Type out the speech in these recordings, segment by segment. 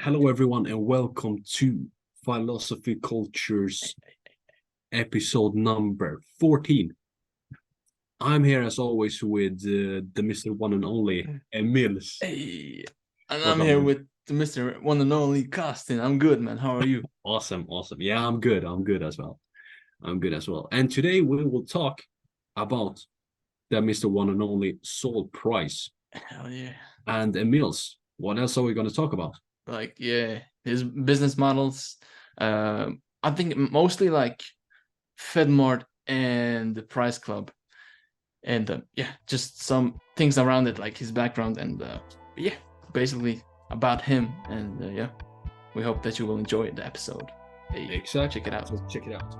Hello, everyone, and welcome to Philosophy Culture's episode number 14. I'm here as always with the Mr. One and Only Emils. Hey, and What's I'm up, here man? with the Mr. One and Only Costin. I'm good, man. How are you? Awesome. Yeah, I'm good. I'm good as well. And today we will talk about the Mr. One and Only Saul Price. Hell yeah. And Emils, what else are we going to talk about? Like, yeah, his business models. I think mostly like FedMart and the Price Club. And yeah, just some things around it, like his background. And yeah, basically about him. And yeah, we hope that you will enjoy the episode. Hey, Exactly. check it out. So check it out.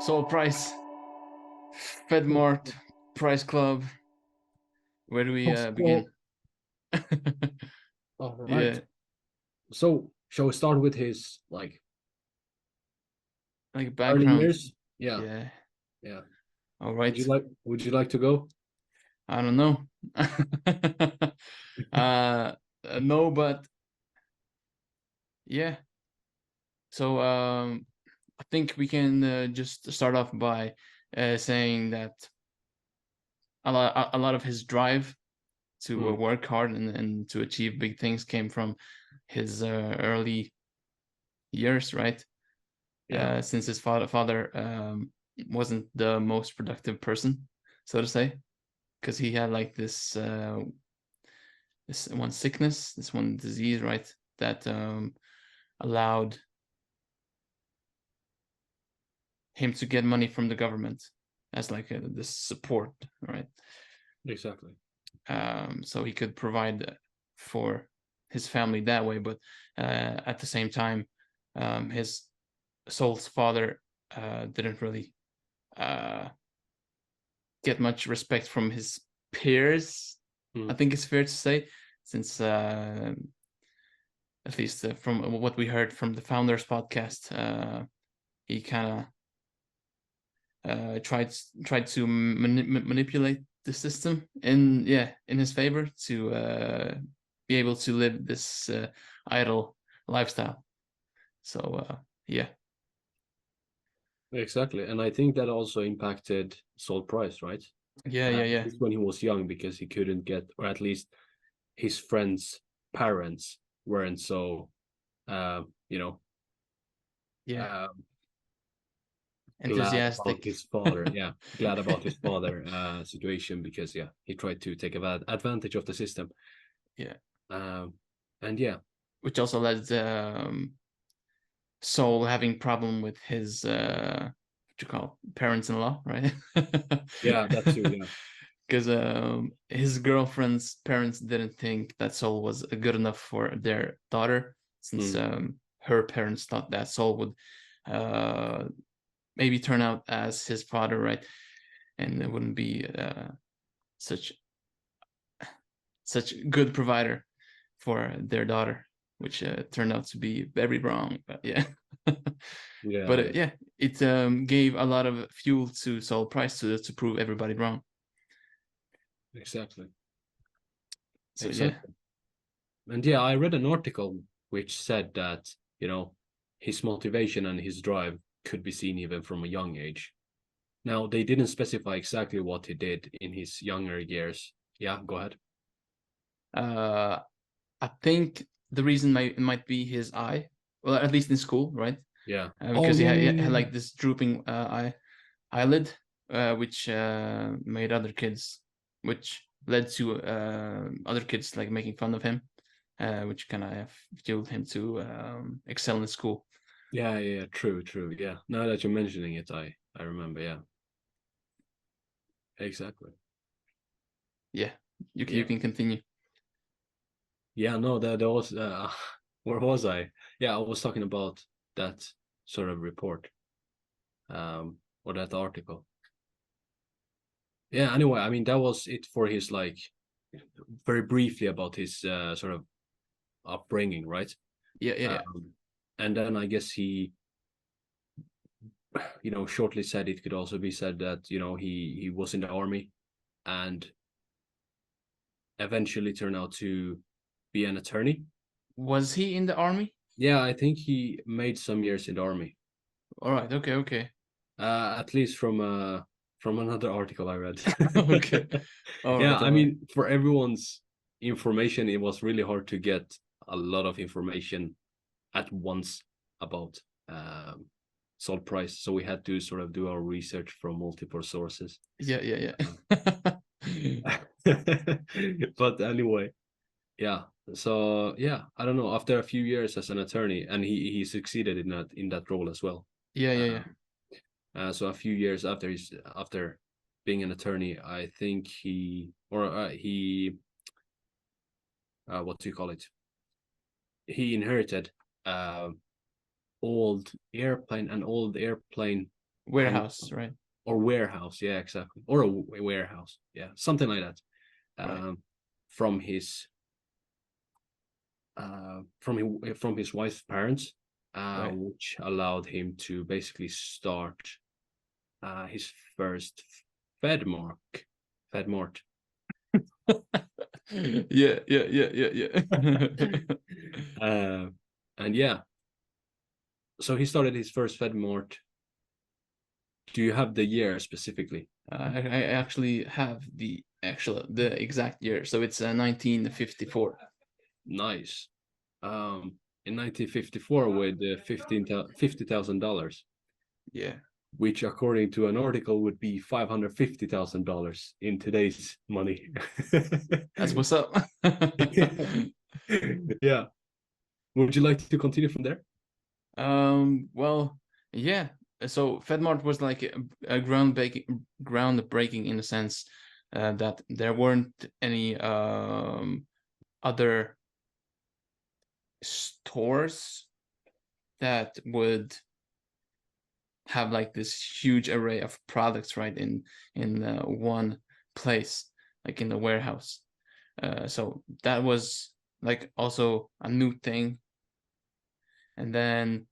Saul Price, FedMart, Price Club. Where do we begin? All right. Yeah, So, shall we start with his like early background. years? Yeah, Yeah. yeah. All Would you right. like would you like to go? I don't know. uh, no, but yeah. So I think we can just start off by saying that a lot of his drive to work hard and to achieve big things came from his early years, right? Yeah, Since his father wasn't the most productive person, so to say, because he had like this one sickness, this one disease, right? That allowed him to get money from the government as like this support, right? exactly. So he could provide for his family that way, but at the same time, his Saul's father didn't really get much respect from his peers. I think it's fair to say, since at least from what we heard from the founders podcast, he kind of tried to manipulate the system in his favor to be able to live this idle lifestyle. So yeah. Exactly. And I think that also impacted Saul Price, right? Yeah. When he was young, because he couldn't get, or at least his friends' parents weren't so, you know, Yeah. glad about Enthusiastic. his father. Yeah, glad about his father situation, because yeah, he tried to take advantage of the system. Yeah. And yeah, Which also led Saul having problem with his what you call parents-in-law, right? yeah, that too. Yeah. Because his girlfriend's parents didn't think that Saul was good enough for their daughter, since her parents thought that Saul would maybe turn out as his father, right? And it wouldn't be such good provider for their daughter, which turned out to be very wrong. But yeah. Yeah, But yeah. yeah, it gave a lot of fuel to Saul Price to prove everybody wrong. Exactly. So yeah. Exactly. And yeah, I read an article which said that, his motivation and his drive could be seen even from a young age. Now, they didn't specify exactly what he did in his younger years. Yeah, go ahead. I think the reason might be his eye. Well, at least in school, right? Yeah. Because yeah, he yeah, had yeah. like this drooping eyelid, which made other kids, which led to other kids like making fun of him, which kind of fueled him to excel in school. Yeah, yeah, true. Yeah. Now that you're mentioning it, I remember. Yeah. Exactly. Yeah, you Yeah. can continue. Yeah, no, that was where was I? Yeah, I was talking about that sort of report, or that article. Yeah. Anyway, I mean that was it for his like very briefly about his sort of upbringing, right? Yeah, yeah, yeah. Um, and then I guess he, shortly said it could also be said that he was in the army and eventually turned out to be an attorney. Was he in the army? Yeah, I think he made some years in the army. All right. Okay. Okay. At least from another article I read. Okay. All Yeah, right. I All right. mean, for everyone's information, it was really hard to get a lot of information at once about salt price. So we had to sort of do our research from multiple sources. Yeah. Yeah. Uh, Yeah. but anyway, yeah. So yeah, I don't know. After a few years as an attorney, and he succeeded in that role as well. Yeah. Yeah. Yeah. Um, so a few years after being an attorney, I think he what do you call it? He inherited uh an old airplane hang Warehouse, right? or warehouse, yeah, exactly, or a warehouse, yeah, something like that, Right. from his from his wife's parents, Right. which allowed him to basically start his first FedMart. FedMart. Yeah. Yeah. Yeah. Yeah. Yeah. uh, and yeah, so he started his first FedMart. Do you have the year specifically? I actually have the exact year, so it's 1954. Nice. In 1954 with $50,000, Yeah, which according to an article would be $550,000 in today's money. that's what's up. Yeah. Would you like to continue from there? Well, yeah. So FedMart was like a groundbreaking in the sense that there weren't any other stores that would have like this huge array of products right in one place, like in the warehouse. So that was like also a new thing. And then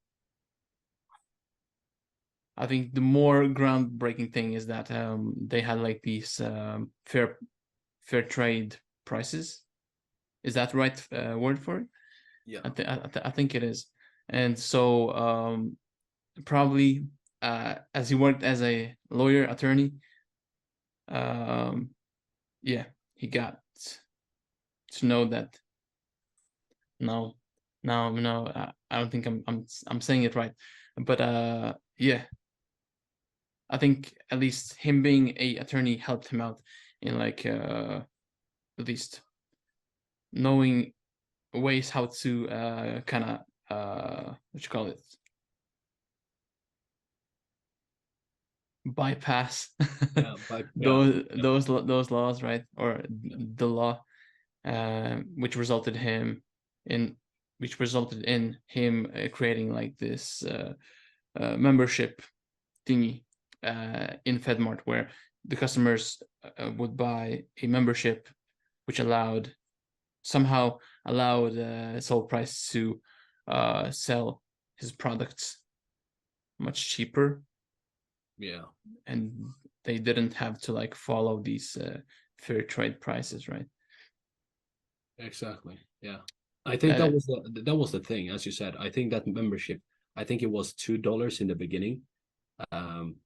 I think the more groundbreaking thing is that they had like these fair trade prices. Is that the right word for it? Yeah. I think it is. And so probably as he worked as a lawyer attorney, um, yeah, he got to know that. No, no, I don't think I'm saying it right, but yeah, I think at least him being a attorney helped him out in like at least knowing ways how to kind of what you call it, bypass Yeah, but yeah, yeah, those laws, right? Or yeah. the law, which resulted him in which resulted in him creating like this membership thingy in FedMart, where the customers would buy a membership, which somehow allowed Soul Price to sell his products much cheaper, Yeah, and they didn't have to like follow these fair trade prices, right? exactly. Yeah. I think Uh, that was the thing, as you said. I think that membership, I think it was $2 in the beginning. Um,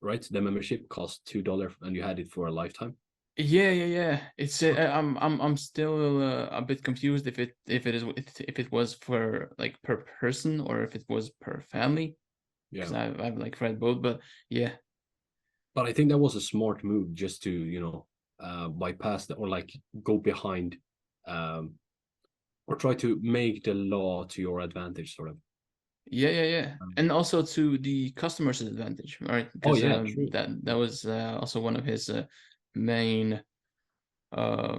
right? The membership cost $2 and you had it for a lifetime. yeah, yeah, yeah. It's I'm still a bit confused if it was for like per person or if it was per family, because Yeah. I've like read both, but yeah, But I think that was a smart move just to, bypass that or like go behind, um, or try to make the law to your advantage, sort of. yeah, yeah, yeah, Um, and also to the customer's advantage, right? oh Because yeah, true. that was also one of his main uh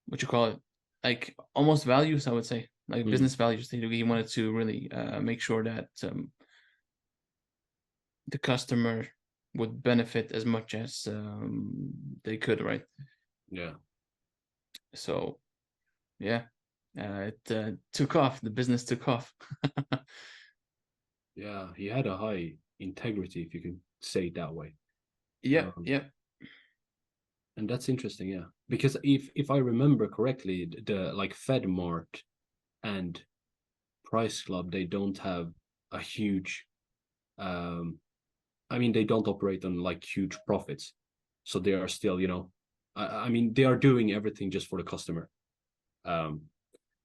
what you call it, like almost values, I would say, like Mm, business values. He wanted to really make sure that the customer. would benefit as much as they could, right? Yeah. So yeah, it took off. The business took off. Yeah, he had a high integrity, if you can say it that way. Yeah, Um, yeah. and that's interesting, yeah. Because if I remember correctly, the like FedMart and Price Club, they don't have a huge um I mean they don't operate on like huge profits. So they are still, I mean they are doing everything just for the customer. Um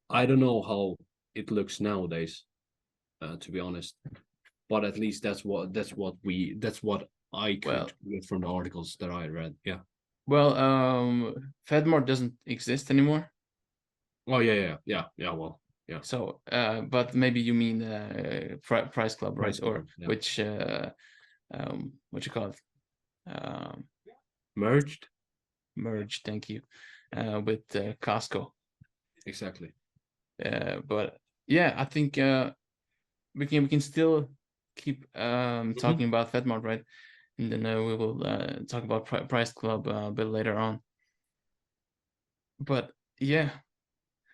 I don't know how it looks nowadays, to be honest. But at least that's what I Well, could get from the articles that I read. Yeah. well, FedMart doesn't exist anymore. Oh yeah. Well, yeah. So, but maybe you mean Price Club, right? Price Or Club, yeah. which what you call it? Um, Merged. merge. Thank you. With Costco. Exactly. But yeah, I think we can still keep Mhm. talking about FedMart, right? And then we will talk about Price Club a bit later on. But yeah,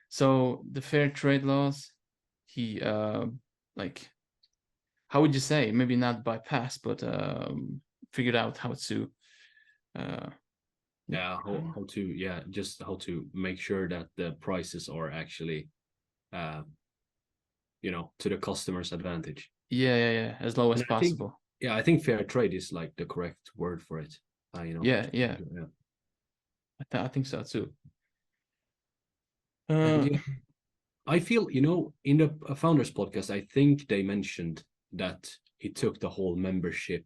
so the fair trade laws, he like, how would you say? Maybe not bypass, but figured out how to uh, Yeah, how to, yeah, just how to make sure that the prices are actually uh to the customer's advantage. yeah, as low as And I think, possible. yeah, I think fair trade is like the correct word for it. Yeah, Yeah. I think so too. And Uh, yeah, I feel, in the founders podcast, I think they mentioned that he took the whole membership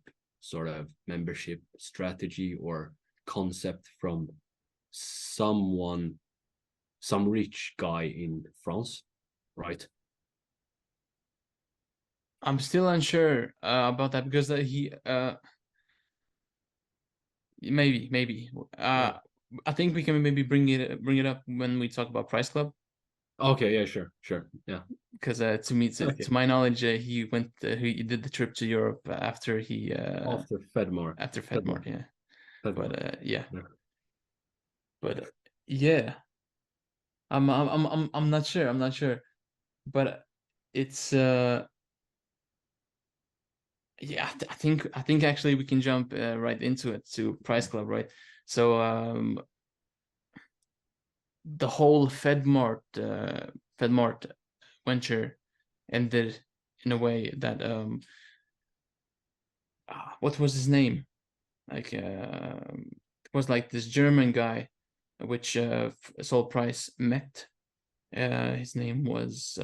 strategy or concept from someone, some rich guy in France, right? I'm still unsure about that because he maybe Oh, I think we can maybe bring it up when we talk about Price Club, okay, yeah, sure, yeah, because to okay. my knowledge he did the trip to Europe After FedMart, after FedMart, FedMart, yeah. FedMart. But yeah, Yeah. but yeah, I'm not sure, but it's yeah, I think actually we can jump right into it, to Price Club, right? So the whole FedMart venture ended in a way that what was his name? Like it was like this German guy, which Sol Price met. His name was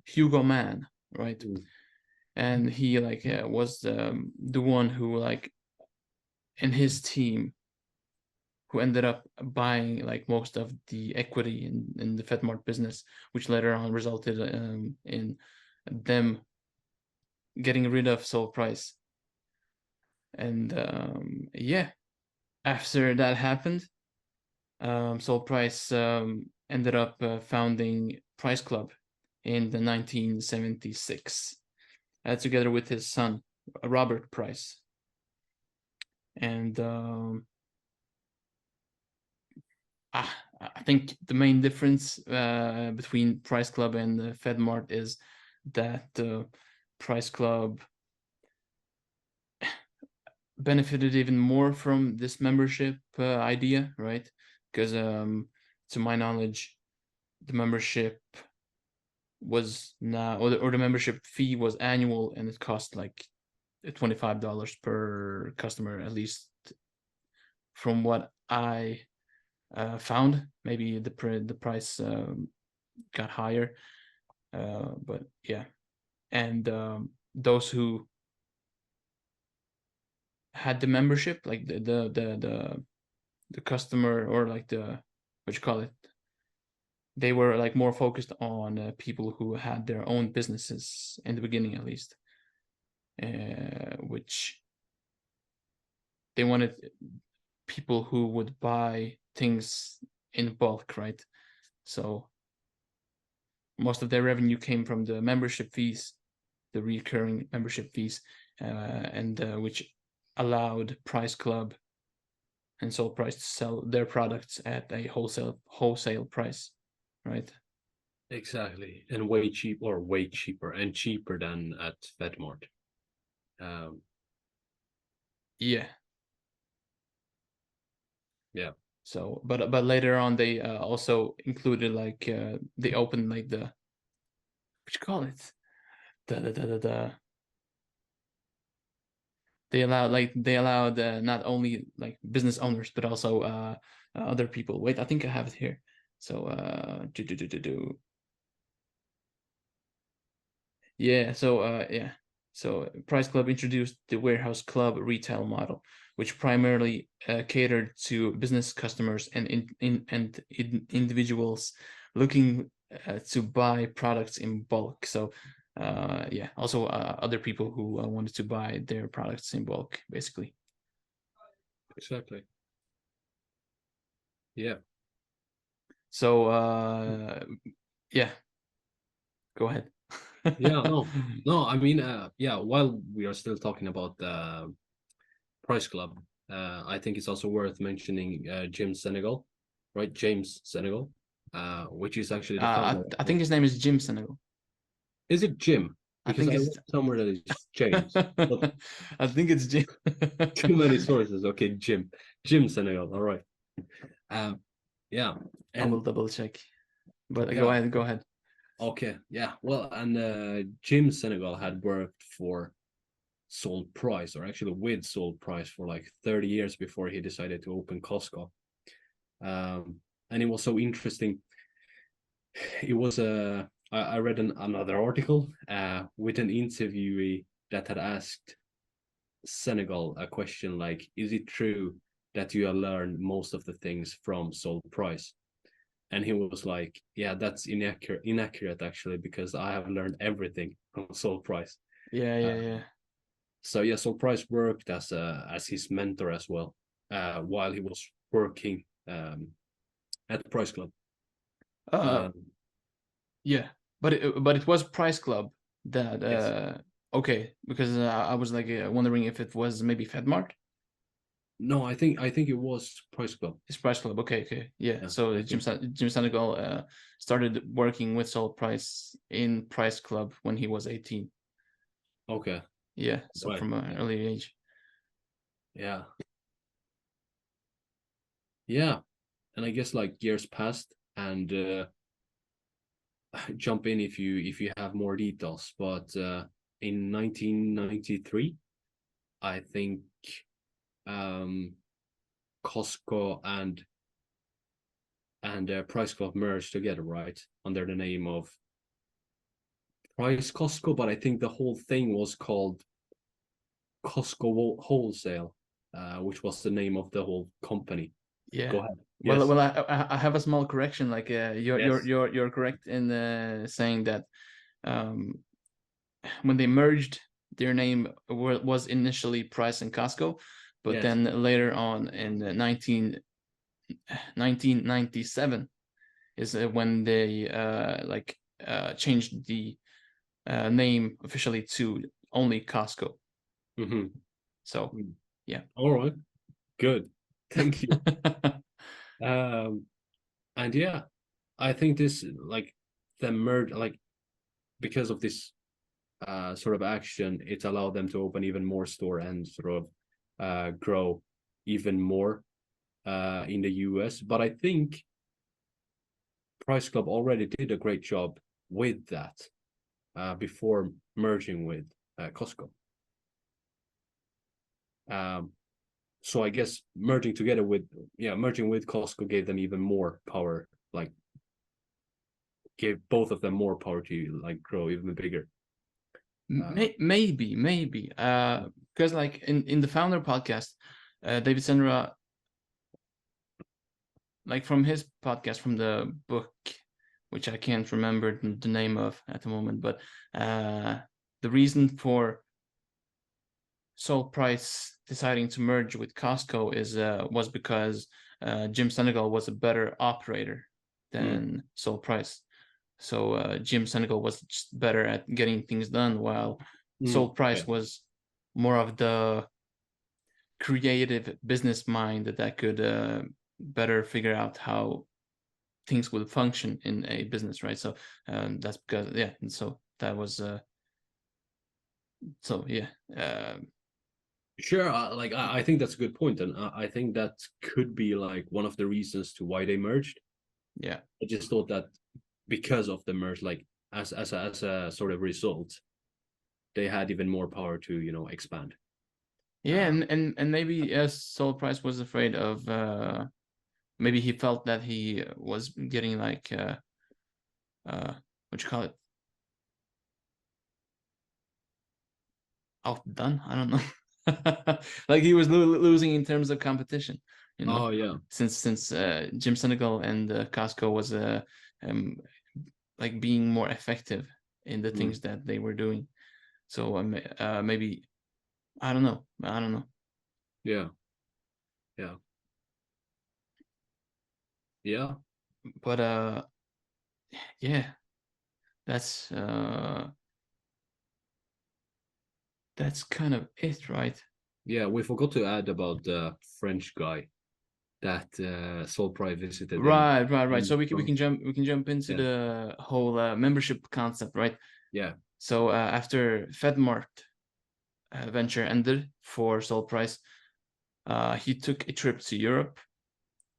Hugo Mann, right? Mm. And he like was the one who like in his team who ended up buying like most of the equity in the FedMart business, which later on resulted in them getting rid of Sol Price. And yeah, after that happened, Sol Price ended up founding Price Club in the 1976, together with his son Robert Price. And I think the main difference between Price Club and FedMart is that Price Club benefited even more from this membership idea, right? Because to my knowledge, the membership was now, or the membership fee was annual, and it cost like $25 per customer, at least from what I found. Maybe the price got higher, but yeah. And those who had the membership, like the customer, or like what you call it, they were like more focused on people who had their own businesses in the beginning, at least, which they wanted people who would buy things in bulk, right? So most of their revenue came from the membership fees, the recurring membership fees, and which allowed Price Club and Soul Price to sell their products at a wholesale price, right? Exactly, and way cheaper, and cheaper than at FedMart. Yeah. Yeah. So, but later on, they also included like they opened like the what you call it, the they allowed not only like business owners but also other people. Wait, I think I have it here. So yeah, so Price Club introduced the warehouse club retail model, which primarily catered to business customers and individuals looking to buy products in bulk. So yeah, also other people who wanted to buy their products in bulk, basically. Exactly. Yeah. So yeah, go ahead. Yeah. No. I mean, yeah. While we are still talking about the Price Club, I think it's also worth mentioning Jim Senegal, right? James Senegal, which is actually the founder. I think his name is Jim Senegal. Is it Jim? I Because think I read it's somewhere that it's James, but I think it's Jim. too many sources. Okay, Jim Senegal. All right. Um, yeah, I will and double check. But yeah, go ahead. okay, yeah. Well, and Jim Senegal had worked for Sold Price, or actually with Sold Price, for like 30 years before he decided to open Costco. And it was so interesting. It was I read another article with an interviewee that had asked Senegal a question like, "Is it true that you have learned most of the things from Sold Price?" And he was like, "Yeah, that's inaccurate actually, because I have learned everything from Sold Price." Yeah, Uh, yeah, yeah. so yeah, Sold Price worked as his mentor as well, while he was working at the Price Club. Uh, Um, yeah. But it was Price Club that yes. okay, because I was like wondering if it was maybe FedMart. No, I think it was Price Club. It's Price Club. Okay, okay. Yeah. Yeah, So I think. Jim Senegal started working with Soul Price in Price Club when he was 18. Okay. Yeah, so Right. from an Yeah. early age. Yeah. Yeah. And I guess like years passed, and jump in if you have more details. But in 1993, I think um, Costco and Price Club merged together, right, under the name of Price Costco. But I think the whole thing was called Costco Wholesale, which was the name of the whole company. Go Yeah. ahead. Well, Yes. I have a small correction. Like, Yes. you're correct in saying that um, when they merged, their name was initially Price and Costco, but Yes. then later on in 1997 is when they changed the name officially to only Costco. Mm-hmm. So, yeah. All right. Good. Thank you. Um, and yeah, I think this like the merge like because of this sort of action, it allowed them to open even more store and sort of grow even more in the US. But I think Price Club already did a great job with that before merging with Costco. Um, so I guess merging with Costco gave them even more power, like gave both of them more power to like grow even bigger. Maybe because like in the founder podcast, David Senra, like from his podcast from the book, which I can't remember the name of at the moment, but the reason for Soul Price deciding to merge with Costco was because Jim Senegal was a better operator than Soul Price. So Jim Senegal was just better at getting things done, while Sol Yeah. Price was more of the creative business mind that could better figure out how things would function in a business, right? So that's because and so that was so yeah. Sure, like I think that's a good point, and I think that could be like one of the reasons to why they merged. Yeah. I just thought that because of the merge, like as a sort of result, they had even more power to expand. Yeah, Uh, and maybe Sol Price was afraid of maybe he felt that he was getting like what you call it, outdone. I don't know. Like he was losing in terms of competition, you know, oh yeah. since Jim Senegal and Costco was um, like being more effective in the Mm, things that they were doing. So maybe I don't know. I don't know. yeah, yeah, yeah, But yeah, that's that's kind of it, right? yeah. We forgot to add about the French guy that Sol Price visited Right. So in we can jump into yeah, the whole membership concept, right? yeah, So after FedMart venture ended for Sol Price, he took a trip to Europe,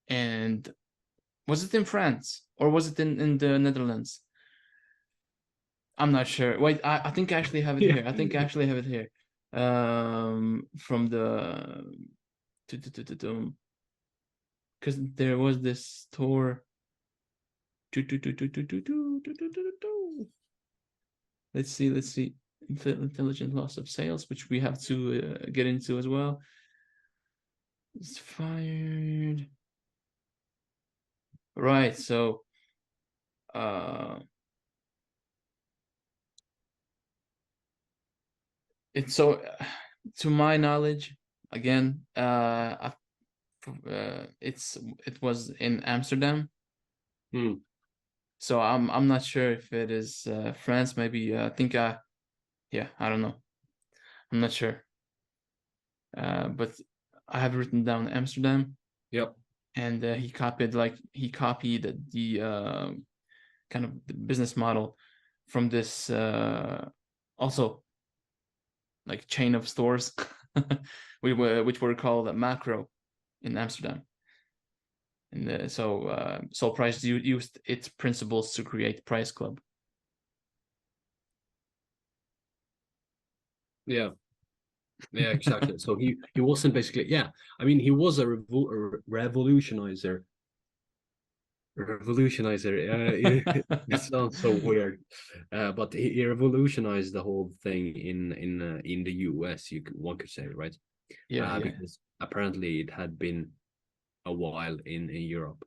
and was it in France or was it in the Netherlands? I'm not sure. Wait, I think I actually have it yeah, here. I think I actually have it here. From the because there was this store. Let's see. Intelligent loss of sales, which we have to get into as well. It's fired. Right. So, uh, it's so, to my knowledge, again, it was in Amsterdam. Hmm. So I'm not sure if it is France. Maybe I think yeah, I don't know. I'm not sure. But I have written down Amsterdam, Yep, and he copied the kind of the business model from this also like chain of stores, which were called Macro in Amsterdam. And so Sol Price used its principles to create Price Club. yeah, yeah, exactly. So he wasn't basically, yeah. I mean, he was a revolutionizer. Revolutionizer. It sounds so weird, but he revolutionized the whole thing in the US. One could say, right? Yeah. Because apparently it had been a while in Europe.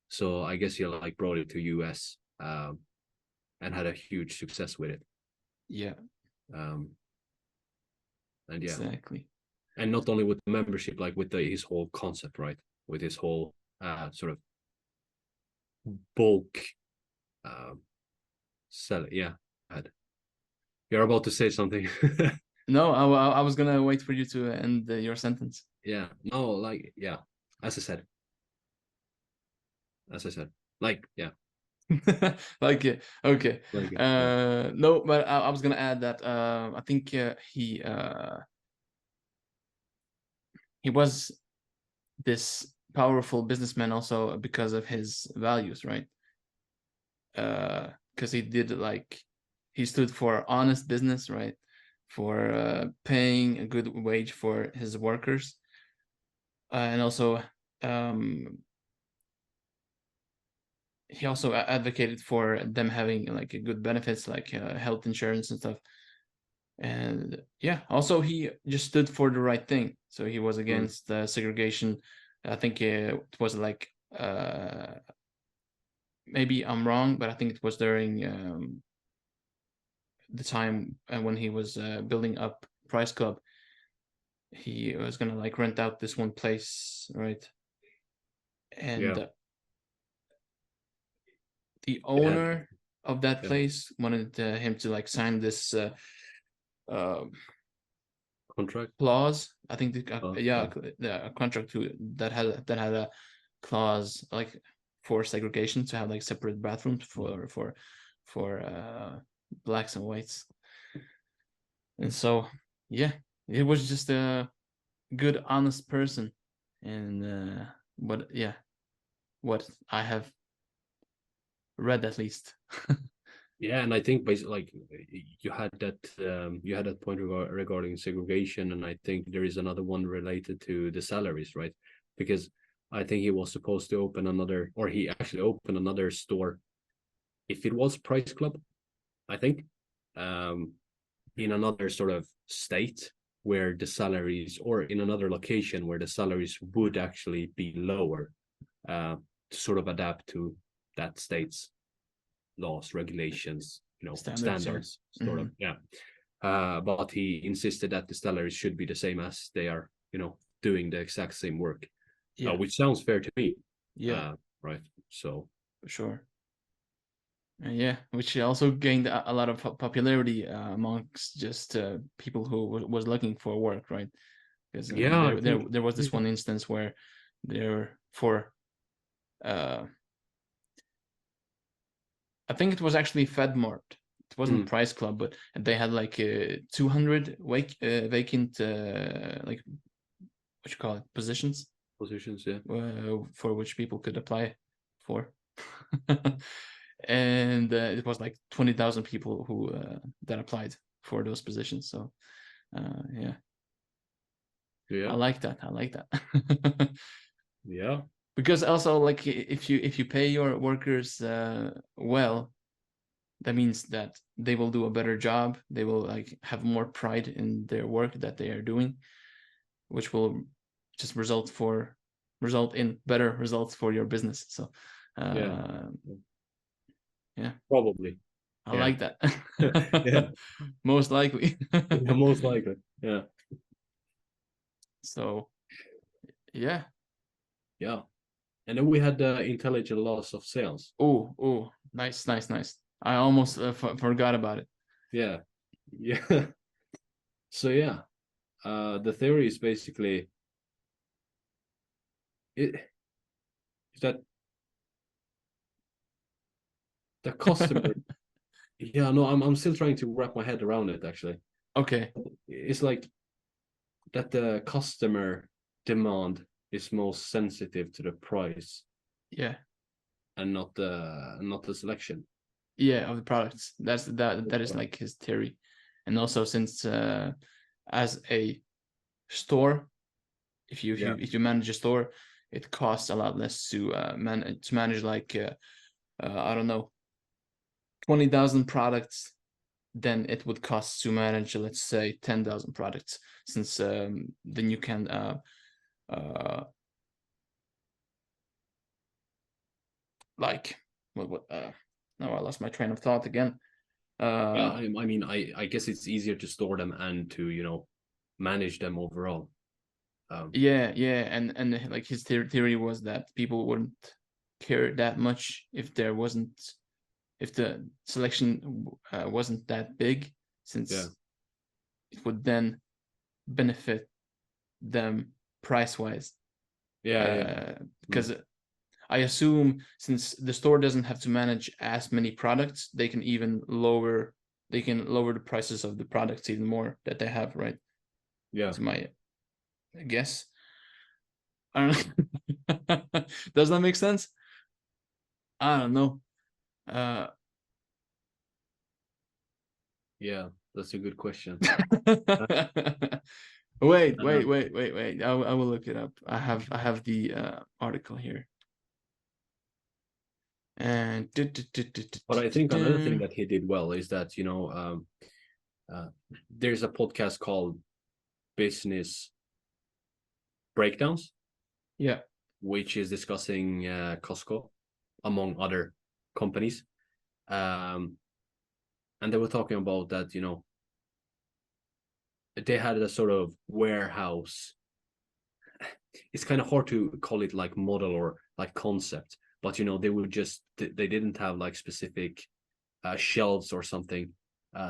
So I guess he like brought it to US and had a huge success with it. Yeah, Um, and yeah, exactly. and not only with the membership, like with his whole concept, right? With his whole sort of bulk uh, sell. Yeah, you're about to say something. No, I was gonna wait for you to end your sentence. Yeah, no, like yeah, as I said, as I said, like yeah, Like okay. like yeah, No, but I was gonna add that I think he was this powerful businessman also because of his values, right? Because he did like he stood for honest business, right? For paying a good wage for his workers, and also um, he also advocated for them having like good benefits, like health insurance and stuff. And yeah, also he just stood for the right thing. So he was mm, against segregation. I think it was like maybe I'm wrong, but I think it was during the time when he was building up Price Club. He was gonna like rent out this one place, right? And yeah. the It had owner, of that Yeah. place wanted him to like sign this uh, Contract. clause. I think Oh, yeah, yeah. a contract that had a clause like for segregation, to have like separate bathrooms for blacks and whites. And so yeah, it was just a good, honest person. And but yeah, what I have read at least. Yeah, and I think basically, like, you had that point regarding segregation, and I think there is another one related to the salaries, right? Because I think he was supposed to open another, or he actually opened another store, if it was Price Club, I think, um, in another sort of state where the salaries, or in another location where the salaries would actually be lower, to sort of adapt to that state's laws, regulations, Standards, yeah. standards, sort Hmm. of, yeah. But he insisted that the salaries should be the same as they are, doing the exact same work, Yeah, which sounds fair to me, yeah, right? So for sure. Yeah, which also gained a lot of popularity amongst just people who was looking for work, right? Because yeah, I think, there was this yeah. one instance where there for uh, I think it was actually FedMart. It wasn't Mm, Price Club, but they had like 200 vacant like what you call it, positions positions, yeah. for which people could apply for. And it was like 20,000 people who that applied for those positions. So yeah, I Yeah, like that. I like that. yeah, Because also, like, if you pay your workers well, that means that they will do a better job. They will like have more pride in their work that they are doing, which will just result in better results for your business. So yeah, uh, yeah, probably, I yeah. like that. Yeah, Most likely. yeah, most likely, yeah, So yeah. yeah. And then we had the intelligent loss of sales. Oh, oh, nice, nice, nice. I almost forgot about it. Yeah, yeah. So yeah, the theory is basically it that the customer. Yeah, no, I'm still trying to wrap my head around it, actually. Okay. It's like that the customer demand is most sensitive to the price, Yeah. and not the selection. Yeah, of the products. That is like his theory. And also, since as a store, Yeah, if you manage a store, it costs a lot less to manage like I don't know, 20,000 products than it would cost to manage, let's say, 10,000 products, since then you can uh like what no, I lost my train of thought again. yeah. uh I mean, I guess it's easier to store them and to manage them overall. yeah, yeah. And like his theory was that people wouldn't care that much if the selection wasn't that big, Yeah, since it would then benefit them price wise. yeah, yeah. Mm. Because I assume, since the store doesn't have to manage as many products, they can lower the prices of the products even more that they have, right? Yeah, To my guess. I don't know. Does that make sense? I don't know. Uh, yeah. That's a good question. Uh, wait, uh, wait. I will look it up. I have the article here. And but I think another thing that he did well is that uh, there's a podcast called Business Breakdowns, yeah, which is discussing Costco, among other companies. Um, and they were talking about that, they had a sort of warehouse. It's kind of hard to call it like model or like concept, but they would just, they didn't have like specific shelves or something.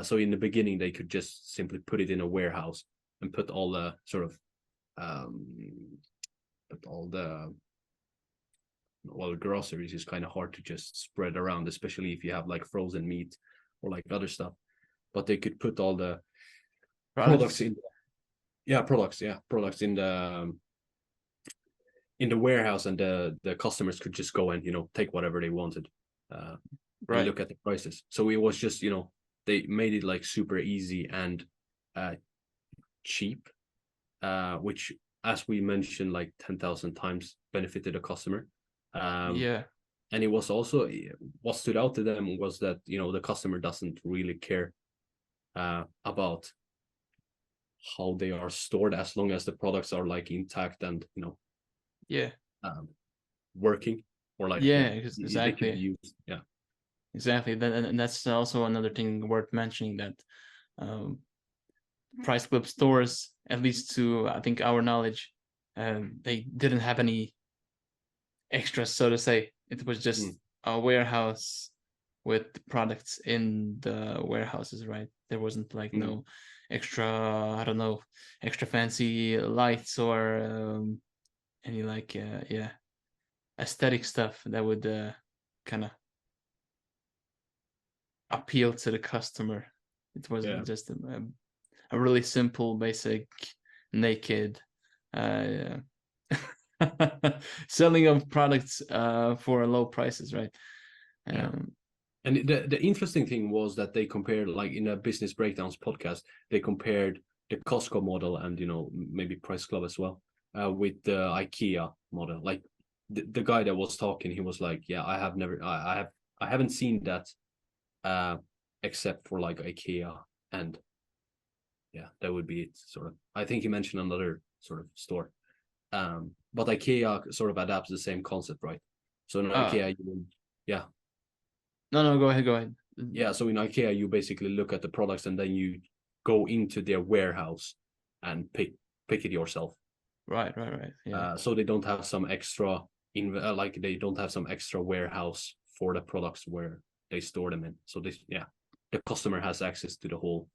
So in the beginning, they could just simply put it in a warehouse and put all the sort of um, put all the well, groceries is kind of hard to just spread around, especially if you have like frozen meat or like other stuff. But they could put all the products Products. in, products in the warehouse, and the customers could just go and take whatever they wanted, uh, and Right. look at the prices. So it was just they made it like super easy and cheap, which, as we mentioned like 10,000 times, benefited the customer. Um, Yeah. and it was also, what stood out to them was that the customer doesn't really care about how they are stored, as long as the products are like intact and Yeah. um, working, or like Yeah. they could be Exactly. used. Yeah. Exactly. And that's also another thing worth mentioning, that um, Price Club stores, at least to I think our knowledge, they didn't have any extras, so to say. It was Mm, just a warehouse with products in the warehouses, right? There wasn't like mm, no extra, I don't know, extra fancy lights or any like yeah, aesthetic stuff that would kind of appeal to the customer. It was yeah. just a really simple, basic, naked uh, selling of products for low prices, right? Yeah. Um, And the interesting thing was that they compared, like in a Business Breakdowns podcast, they compared the Costco model and maybe Price Club as well, with the IKEA model. Like the guy that was talking, he was like, "Yeah, I haven't seen that, uh, except for like IKEA, and yeah, that would be it." Sort of. I think he mentioned another sort of store, but IKEA sort of adapts the same concept, right? So in uh, IKEA, yeah, no, go ahead, go ahead. yeah. So in IKEA, you basically look at the products and then you go into their warehouse and pick it yourself. Right. Yeah, So they don't have some extra like they don't have some extra warehouse for the products where they store them in. So this, yeah, the customer has access to the whole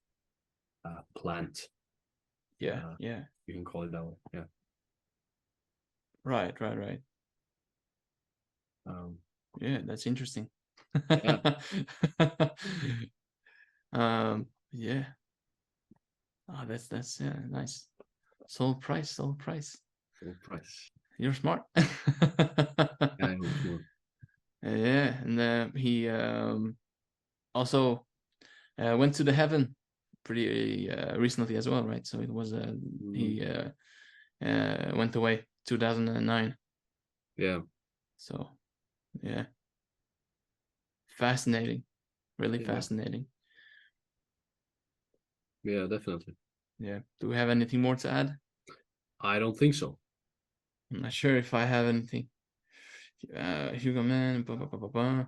plant. yeah, Uh, yeah. you can call it that way. Yeah. Right. Um, Yeah, that's interesting. yeah. Yeah. Oh, that's yeah, nice. Sold price, sold price. Full price. You're smart. Yeah, it was more. Yeah, and he also went to the heaven pretty recently as well, right? So it was Mm, he went away 2009. yeah. So yeah, fascinating, really Yeah. fascinating. Yeah. Definitely. Yeah. Do we have anything more to add? I don't think so. I'm not sure if I have anything. Hugo Man, blah, blah, blah, blah, blah.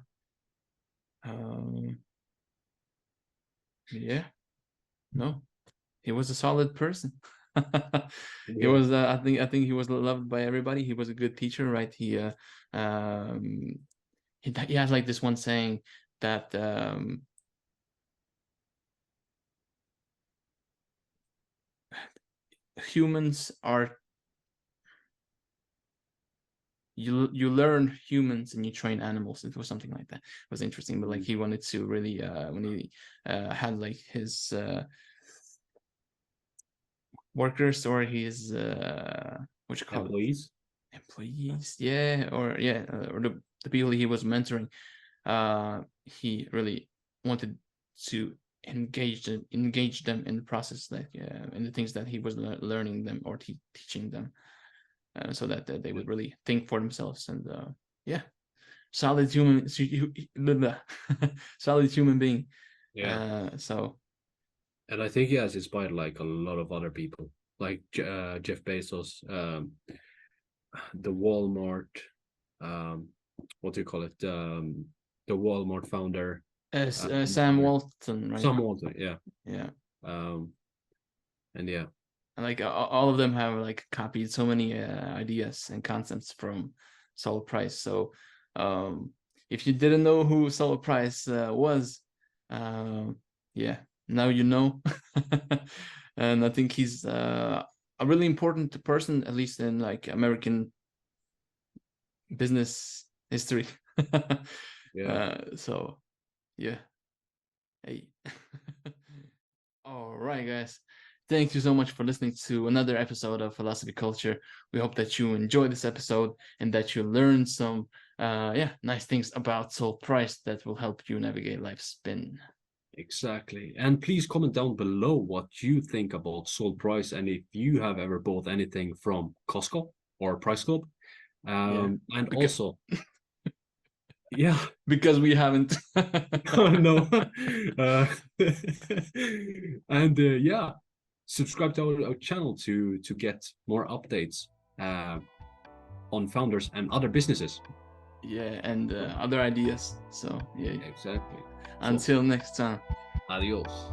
Um, yeah, no, he was a solid person. He Yeah. was, I think he was loved by everybody. He was a good teacher, right? Um, he has like this one saying that humans are you learn humans and you train animals. It was something like that. It was interesting, but like Mm. he wanted to really when he had like his workers or his what you call it, Employees. employees, yeah, or yeah, or the people he was mentoring, he really wanted to engage them in the process, like in the things that he was learning them or teaching them, so that they Yeah. would really think for themselves. And yeah, solid human solid human being. Yeah. So And I think he has inspired like a lot of other people, like Jeff Bezos, the Walmart, um, what do you call it? The Walmart founder, Sam Walton, right? Sam Walton, yeah. Yeah. Um, and yeah, And like all of them have like copied so many ideas and concepts from Saul Price. So if you didn't know who Saul Price was, Yeah, now you know. And I think he's a really important person, at least in like American business history. Yeah. So yeah. Hey. All right, guys. Thank you so much for listening to another episode of Philosophy Culture. We hope that you enjoyed this episode and that you learned some nice things about Soul Price that will help you navigate life's spin. Exactly. And please comment down below what you think about Sold Price and if you have ever bought anything from Costco or Price Club. Yeah. And Because also, yeah, because we haven't. no. Uh, and yeah, subscribe to our channel to get more updates on founders and other businesses. Yeah, and So, other ideas. So yeah. exactly. So, Until next time. adios.